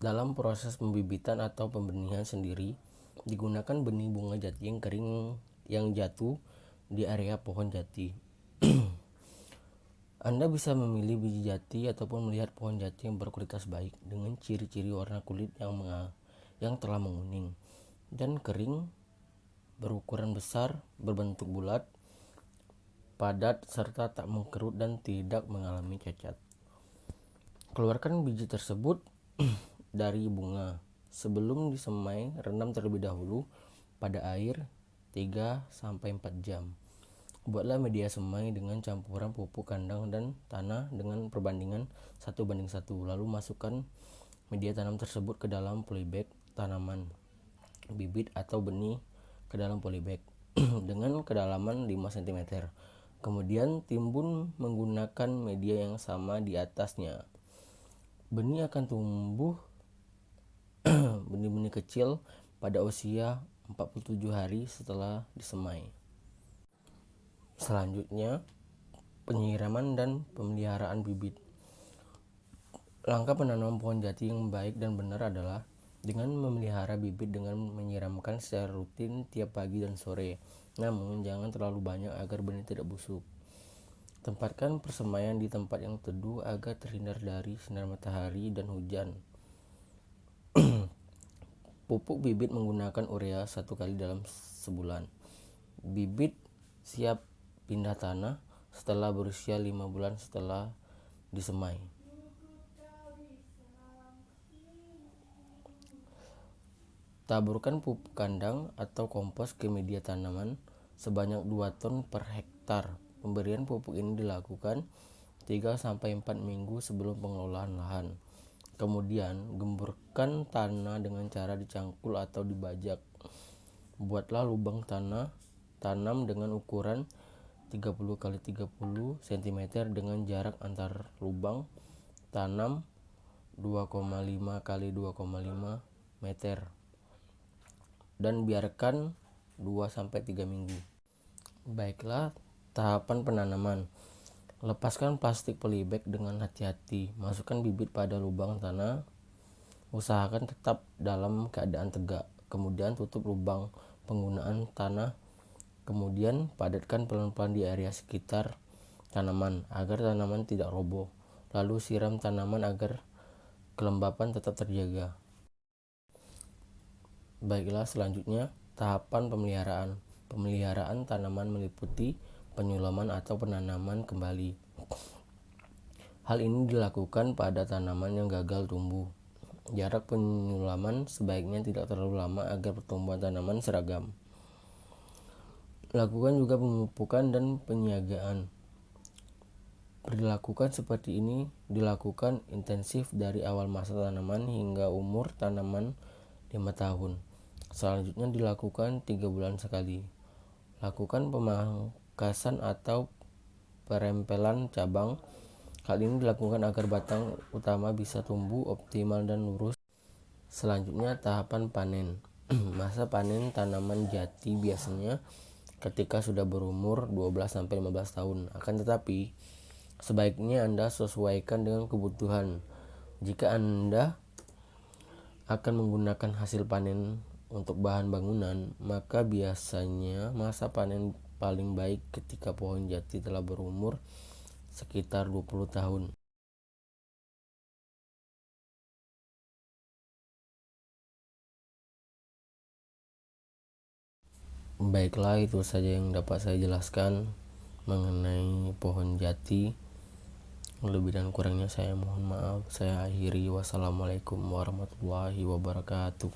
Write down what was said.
Dalam proses pembibitan atau pembenihan sendiri, digunakan benih bunga jati yang kering yang jatuh di area pohon jati. Anda bisa memilih biji jati ataupun melihat pohon jati yang berkualitas baik dengan ciri-ciri warna kulit yang telah menguning dan kering, berukuran besar, berbentuk bulat, padat, serta tak mengkerut dan tidak mengalami cacat. Keluarkan biji tersebut dari bunga. Sebelum disemai, rendam terlebih dahulu pada air 3-4 jam. Buatlah media semai dengan campuran pupuk kandang dan tanah dengan perbandingan 1:1. Lalu masukkan media tanam tersebut ke dalam polybag tanaman bibit atau benih ke dalam polybag dengan kedalaman 5 cm. Kemudian timbun menggunakan media yang sama di atasnya. Benih akan tumbuh benih-benih kecil pada usia 47 hari setelah disemai. Selanjutnya, penyiraman dan pemeliharaan bibit. Langkah penanaman pohon jati yang baik dan benar adalah dengan memelihara bibit dengan menyiramkan secara rutin tiap pagi dan sore. Namun, jangan terlalu banyak agar benih tidak busuk. Tempatkan persemaian di tempat yang teduh agar terhindar dari sinar matahari dan hujan. Pupuk bibit menggunakan urea 1 kali dalam sebulan. Bibit siap pindah tanah setelah berusia 5 bulan setelah disemai. Taburkan pupuk kandang atau kompos ke media tanaman sebanyak 2 ton per hektar. Pemberian pupuk ini dilakukan 3-4 minggu sebelum pengelolaan lahan. Kemudian, gemburkan tanah dengan cara dicangkul atau dibajak. Buatlah lubang tanam dengan ukuran 30x30 cm dengan jarak antar lubang tanam 2,5x2,5 meter dan biarkan 2-3 minggu. Baiklah, tahapan penanaman. Lepaskan plastik polybag dengan hati-hati. Masukkan bibit pada lubang tanah. Usahakan tetap dalam keadaan tegak. Kemudian tutup lubang penggunaan tanah. Kemudian padatkan pelan-pelan di area sekitar tanaman agar tanaman tidak roboh. Lalu siram tanaman agar kelembapan tetap terjaga. Baiklah, selanjutnya tahapan pemeliharaan. Pemeliharaan tanaman meliputi penyulaman atau penanaman kembali. Hal ini dilakukan pada tanaman yang gagal tumbuh. Jarak penyulaman sebaiknya tidak terlalu lama agar pertumbuhan tanaman seragam. Lakukan juga pemupukan dan penyiagaan. Dilakukan seperti ini dilakukan intensif dari awal masa tanaman hingga umur tanaman 5 tahun. Selanjutnya dilakukan 3 bulan sekali. Lakukan pemangkasan atau perempelan cabang. Hal ini dilakukan agar batang utama bisa tumbuh optimal dan lurus. Selanjutnya tahapan panen. Masa panen tanaman jati biasanya ketika sudah berumur 12-15 tahun. Akan tetapi, sebaiknya Anda sesuaikan dengan kebutuhan. Jika Anda akan menggunakan hasil panen untuk bahan bangunan, maka biasanya masa panen paling baik ketika pohon jati telah berumur sekitar 20 tahun. Baiklah, itu saja yang dapat saya jelaskan mengenai pohon jati. Lebih dan kurangnya saya mohon maaf. Saya akhiri. Wassalamualaikum warahmatullahi wabarakatuh.